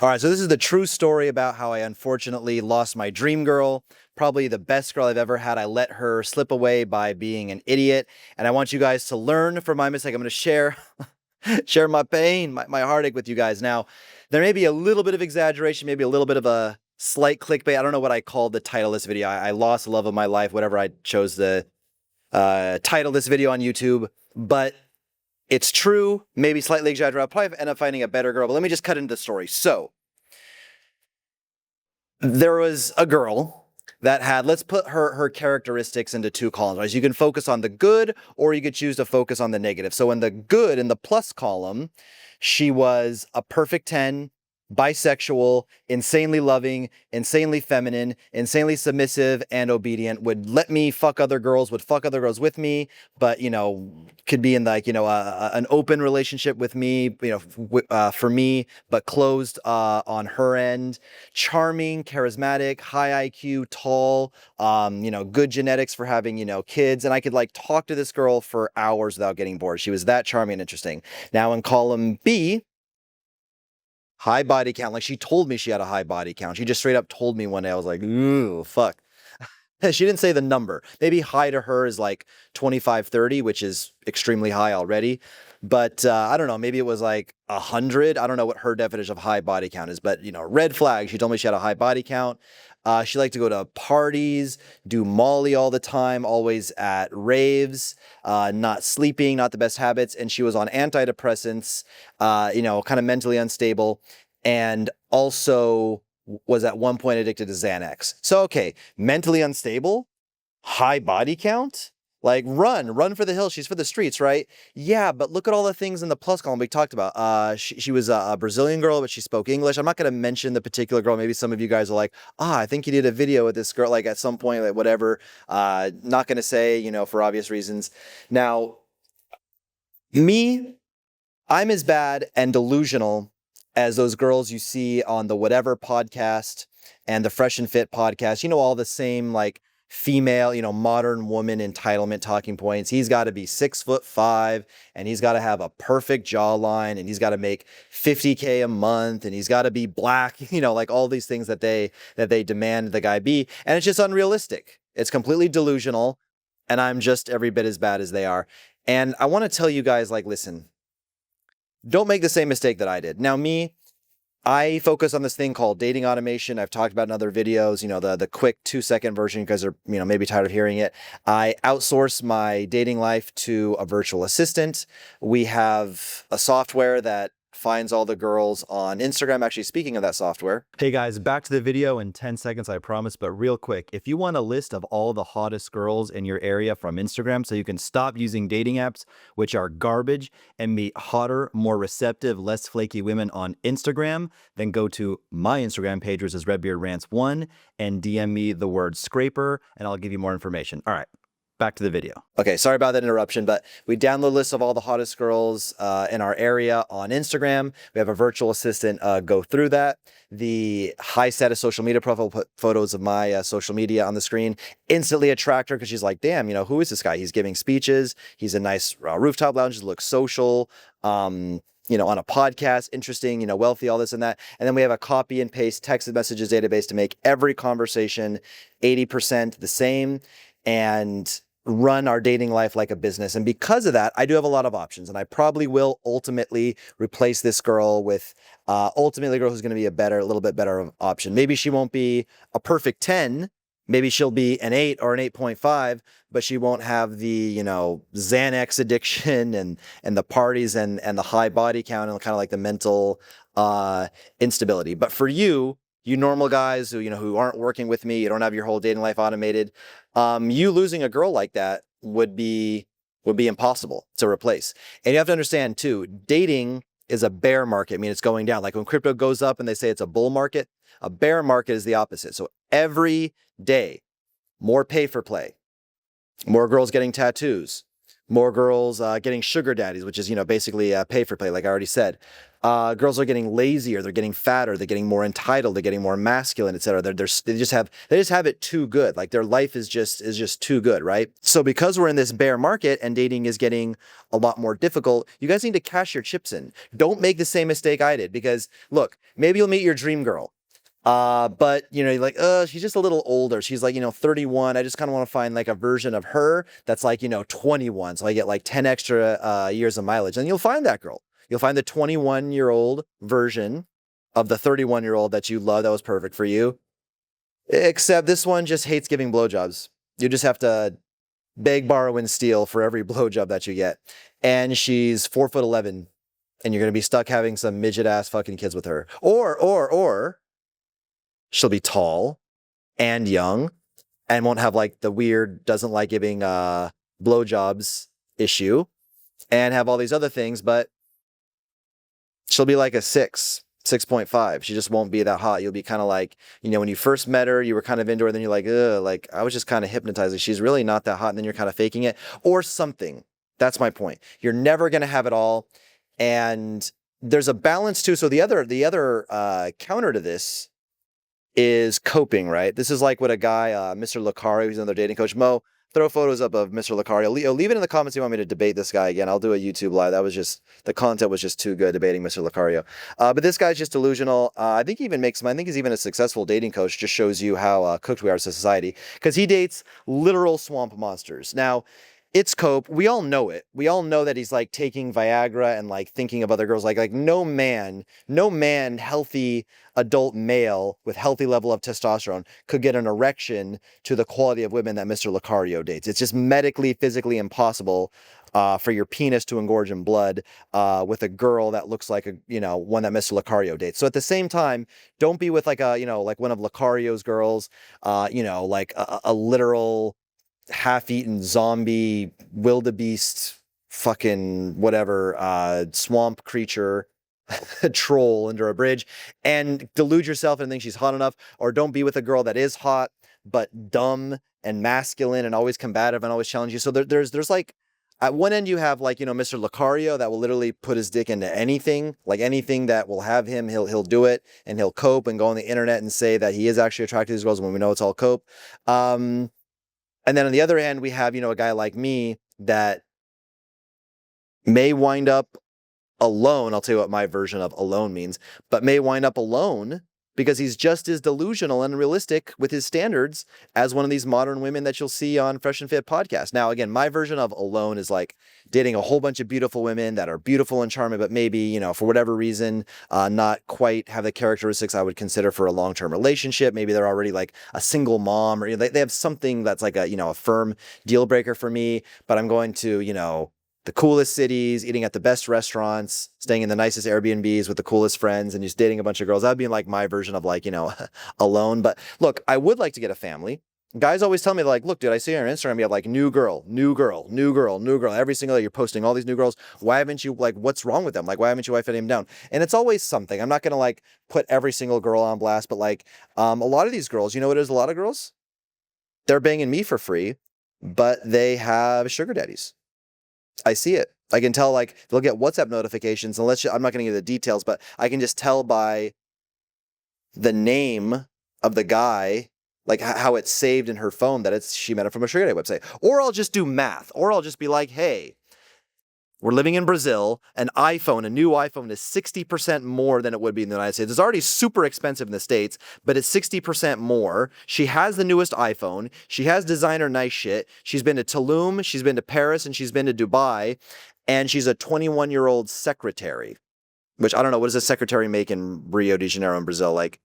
All right, so this is the true story about how I unfortunately lost my dream girl, probably the best girl I've ever had. I let her slip away by being an idiot, and I want you guys to learn from my mistake. I'm going to share my pain, my heartache with you guys. Now, there may be a little bit of exaggeration, maybe a little bit of a slight clickbait. I don't know what I called the title of this video. I lost the love of my life, whatever I chose to title this video on YouTube, but it's true, maybe slightly exaggerated. I'll probably end up finding a better girl, but let me just cut into the story. So, there was a girl that had, let's put her characteristics into two columns. Right? You can focus on the good, or you could choose to focus on the negative. So in the good, in the plus column, she was a perfect 10, bisexual, insanely loving, insanely feminine, insanely submissive, and obedient, would let me fuck other girls, would fuck other girls with me, but, you know, could be in like, you know, an open relationship with me, you know, for me, but closed on her end. Charming, charismatic, high IQ, tall, you know, good genetics for having, you know, kids. And I could like talk to this girl for hours without getting bored. She was that charming and interesting. Now in column B, high body count. Like she told me she had a high body count. She just straight up told me one day. I was like, ooh, fuck. She didn't say the number. Maybe high to her is like 25, 30, which is extremely high already. But I don't know, maybe it was like 100. I don't know what her definition of high body count is, but you know, red flag. She told me she had a high body count. She liked to go to parties, do Molly all the time, always at raves, not sleeping, not the best habits. And she was on antidepressants, you know, kind of mentally unstable. And also was at one point addicted to Xanax. So, okay, mentally unstable, high body count, like run for the hills. She's for the streets, right? Yeah, but look at all the things in the plus column we talked about. She was a Brazilian girl, but she spoke English. I'm not going to mention the particular girl. Maybe some of you guys are like, I think you did a video with this girl, like at some point, like whatever. Not going to say, you know, for obvious reasons. Now, me, I'm as bad and delusional as those girls you see on the Whatever podcast and the Fresh and Fit podcast. You know, all the same like female, you know, modern woman entitlement talking points. He's got to be 6'5" and he's got to have a perfect jawline and he's got to make 50K a month and he's got to be black, you know, like all these things that they demand the guy be. And it's just unrealistic. It's completely delusional. And I'm just every bit as bad as they are. And I want to tell you guys, like, listen, don't make the same mistake that I did. Now, me, I focus on this thing called dating automation. I've talked about in other videos, you know, the quick 2-second version. You guys are, you know, maybe tired of hearing it. I outsource my dating life to a virtual assistant. We have a software that finds all the girls on Instagram. Actually, speaking of that software. Hey guys, back to the video in 10 seconds, I promise, but real quick, if you want a list of all the hottest girls in your area from Instagram so you can stop using dating apps, which are garbage, and meet hotter, more receptive, less flaky women on Instagram, then go to my Instagram page, which is RedbeardRants1, and DM me the word scraper, and I'll give you more information. All right. Back to the video. Okay, sorry about that interruption, but we download a list of all the hottest girls in our area on Instagram. We have a virtual assistant go through that. The high status social media profile put photos of my social media on the screen, instantly attract her because she's like, damn, you know, who is this guy? He's giving speeches. He's a nice rooftop lounge, looks social. You know, on a podcast, interesting, you know, wealthy, all this and that. And then we have a copy and paste text messages database to make every conversation 80% the same and run our dating life like a business. And because of that, I do have a lot of options, and I probably will ultimately replace this girl with ultimately a girl who's going to be a little bit better option. Maybe she won't be a perfect 10. Maybe she'll be an 8 or an 8.5, but she won't have the, you know, Xanax addiction and the parties and the high body count and kind of like the mental instability. But for you normal guys who, you know, who aren't working with me, you don't have your whole dating life automated, you losing a girl like that would be impossible to replace. And you have to understand too, dating is a bear market. I mean, it's going down. Like when crypto goes up and they say it's a bull market, a bear market is the opposite. So every day, more pay for play, more girls getting tattoos, more girls getting sugar daddies, which is, you know, basically pay for play, like I already said. Girls are getting lazier, they're getting fatter, they're getting more entitled, they're getting more masculine, etc. They just have it too good. Like their life is just too good, right? So because we're in this bear market and dating is getting a lot more difficult, you guys need to cash your chips in. Don't make the same mistake I did, because look, maybe you'll meet your dream girl. But you're like, she's just a little older. She's like, 31. I just kind of want to find like a version of her that's like, 21. So I get like 10 extra years of mileage. And you'll find that girl. You'll find the 21-year-old version of the 31-year-old that you love that was perfect for you. Except this one just hates giving blowjobs. You just have to beg, borrow, and steal for every blowjob that you get. And she's 4'11", and you're gonna be stuck having some midget ass fucking kids with her. Or she'll be tall and young and won't have like the weird doesn't like giving blowjobs issue and have all these other things, but she'll be like a 6.5. She just won't be that hot. You'll be kind of like, when you first met her, you were kind of into her, then you're like, ugh, like I was just kind of hypnotized. Like, she's really not that hot, and then you're kind of faking it or something. That's my point. You're never going to have it all. And there's a balance too. So the other counter to this is coping, right? This is like what a guy, Mr. Lucario, who's another dating coach. Mo, throw photos up of Mr. Lucario. Leave it in the comments if you want me to debate this guy again. I'll do a YouTube live. The content was just too good debating Mr. Lucario. But this guy's just delusional. I think he's even a successful dating coach. Just shows you how cooked we are as a society, because he dates literal swamp monsters. Now, it's cope. We all know it. We all know that he's like taking Viagra and like thinking of other girls. Like no man, healthy adult male with healthy level of testosterone could get an erection to the quality of women that Mr. Lucario dates. It's just medically, physically impossible for your penis to engorge in blood with a girl that looks like one that Mr. Lucario dates. So at the same time, don't be with like like one of Lucario's girls, like a literal half-eaten zombie wildebeest fucking whatever swamp creature troll under a bridge and delude yourself and think she's hot enough. Or don't be with a girl that is hot but dumb and masculine and always combative and always challenge you. So there's like, at one end you have like Mr. Lucario that will literally put his dick into anything, like anything that will have him, he'll do it, and he'll cope and go on the internet and say that he is actually attracted to these girls when we know it's all cope. And then on the other hand, we have, a guy like me that may wind up alone. I'll tell you what my version of alone means, but may wind up alone because he's just as delusional and unrealistic with his standards as one of these modern women that you'll see on Fresh and Fit podcast. Now, again, my version of alone is like dating a whole bunch of beautiful women that are beautiful and charming, but maybe, for whatever reason, not quite have the characteristics I would consider for a long-term relationship. Maybe they're already like a single mom, or they have something that's like a firm deal breaker for me, but I'm going to, the coolest cities, eating at the best restaurants, staying in the nicest Airbnbs with the coolest friends, and just dating a bunch of girls. That'd be like my version of like, alone. But look, I would like to get a family. Guys always tell me like, look, dude, I see on Instagram, you have like new girl. Every single day you're posting all these new girls. Why haven't you, like, what's wrong with them? Like, why haven't you wifed them down? And it's always something. I'm not going to like put every single girl on blast, but like a lot of these girls, what it is, a lot of girls, they're banging me for free, but they have sugar daddies. I see it. I can tell, like, they'll get WhatsApp notifications. I'm not going to give you the details, but I can just tell by the name of the guy, like how it's saved in her phone, that she met it from a sugar daddy website. Or I'll just do math. Or I'll just be like, hey, we're living in Brazil. A new iPhone is 60% more than it would be in the United States. It's already super expensive in the States, but it's 60% more. She has the newest iPhone. She has designer nice shit. She's been to Tulum, she's been to Paris, and she's been to Dubai. And she's a 21-year-old secretary, which I don't know, what does a secretary make in Rio de Janeiro in Brazil? Like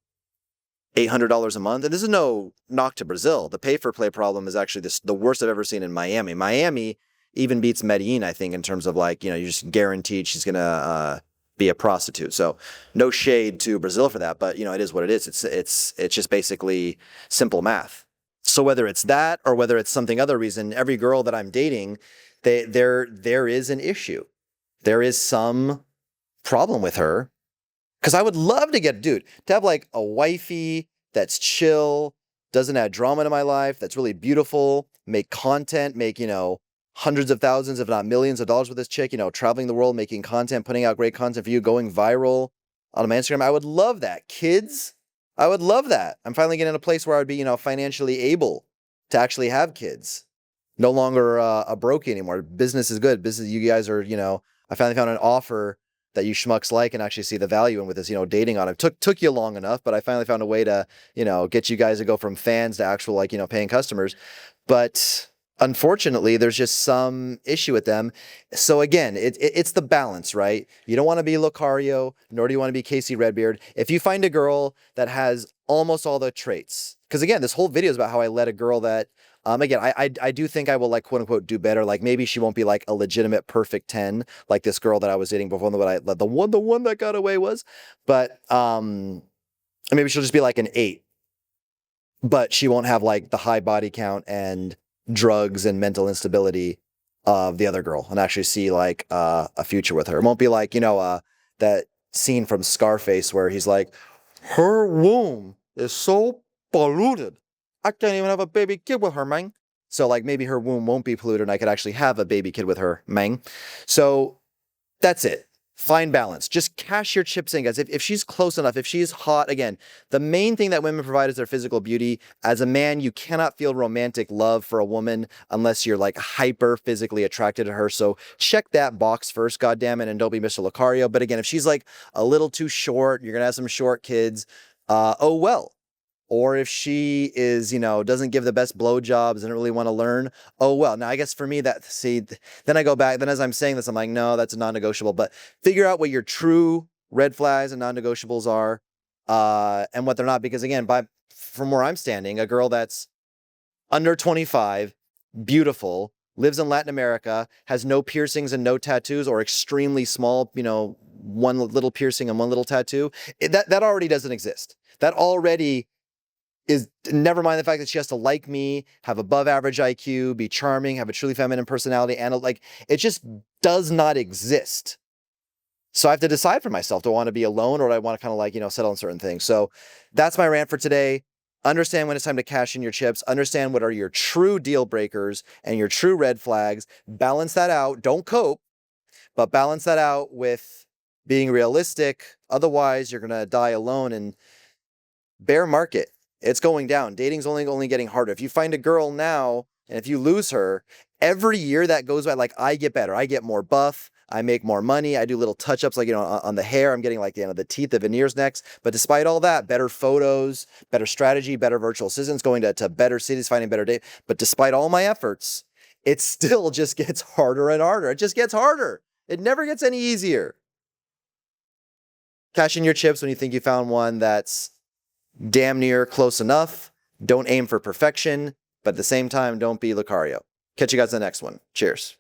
$800 a month? And this is no knock to Brazil. The pay-for-play problem is actually the worst I've ever seen in Miami. Miami even beats Medellin, I think, in terms of like, you're just guaranteed she's going to be a prostitute. So no shade to Brazil for that, but it is what it is. It's just basically simple math. So whether it's that or whether it's something other reason, every girl that I'm dating, there is an issue. There is some problem with her. Because I would love to have like a wifey that's chill, doesn't add drama to my life, that's really beautiful, make content, make, hundreds of thousands, if not millions of dollars with this chick, you know, traveling the world, making content, putting out great content for you, going viral on my Instagram. I would love that. Kids, I would love that. I'm finally getting in a place where I'd be, you know, financially able to actually have kids. No longer a brokey anymore. Business is good. Business, you guys are, you know, I finally found an offer that you schmucks like and actually see the value in with this, you know, dating on it. Took you long enough, but I finally found a way to, you know, get you guys to go from fans to actual, like, you know, paying customers. But unfortunately, there's just some issue with them. So again, it's the balance, right? You don't want to be Lucario, nor do you want to be Casey Redbeard. If you find a girl that has almost all the traits, because again, this whole video is about how I let a girl that, again, I do think I will, like, quote unquote do better. Like, maybe she won't be like a legitimate perfect 10, like this girl that I was dating before, the one that got away was, but maybe she'll just be like an 8. But she won't have like the high body count and drugs and mental instability of the other girl, and actually see like a future with her. It won't be like, you know, that scene from Scarface where he's like, her womb is so polluted, I can't even have a baby kid with her, man. So like maybe her womb won't be polluted and I could actually have a baby kid with her, man. So that's it. Find balance. Just cash your chips in, guys. If she's close enough, if she's hot, again, the main thing that women provide is their physical beauty. As a man, you cannot feel romantic love for a woman unless you're like hyper physically attracted to her. So check that box first, goddammit, and don't be Mr. Lucario. But again, if she's like a little too short, you're gonna have some short kids. Oh well. Or if she is, you know, doesn't give the best blowjobs, doesn't really want to learn, oh well. Now, I guess for me, then I go back, then as I'm saying this, I'm like, no, that's a non-negotiable. But figure out what your true red flags and non-negotiables are, and what they're not. Because again, from where I'm standing, a girl that's under 25, beautiful, lives in Latin America, has no piercings and no tattoos, or extremely small, you know, one little piercing and one little tattoo, that already doesn't exist. That already is, never mind the fact that she has to like me, have above average IQ, be charming, have a truly feminine personality, and like, it just does not exist. So I have to decide for myself, do I want to be alone, or do I want to kind of like, you know, settle on certain things? So that's my rant for today. Understand when it's time to cash in your chips. Understand what are your true deal breakers and your true red flags. Balance that out. Don't cope, but balance that out with being realistic. Otherwise, you're going to die alone. And bear market, it's going down. Dating's only getting harder. If you find a girl now and if you lose her, every year that goes by, like, I get better. I get more buff. I make more money. I do little touch-ups, like, you know, on the hair. I'm getting like, you know, the teeth, the veneers next. But despite all that, better photos, better strategy, better virtual assistants, going to better cities, finding better date. But despite all my efforts, it still just gets harder and harder. It just gets harder. It never gets any easier. Cash in your chips when you think you found one that's damn near close enough. Don't aim for perfection, but at the same time, don't be Lucario. Catch you guys in the next one. Cheers.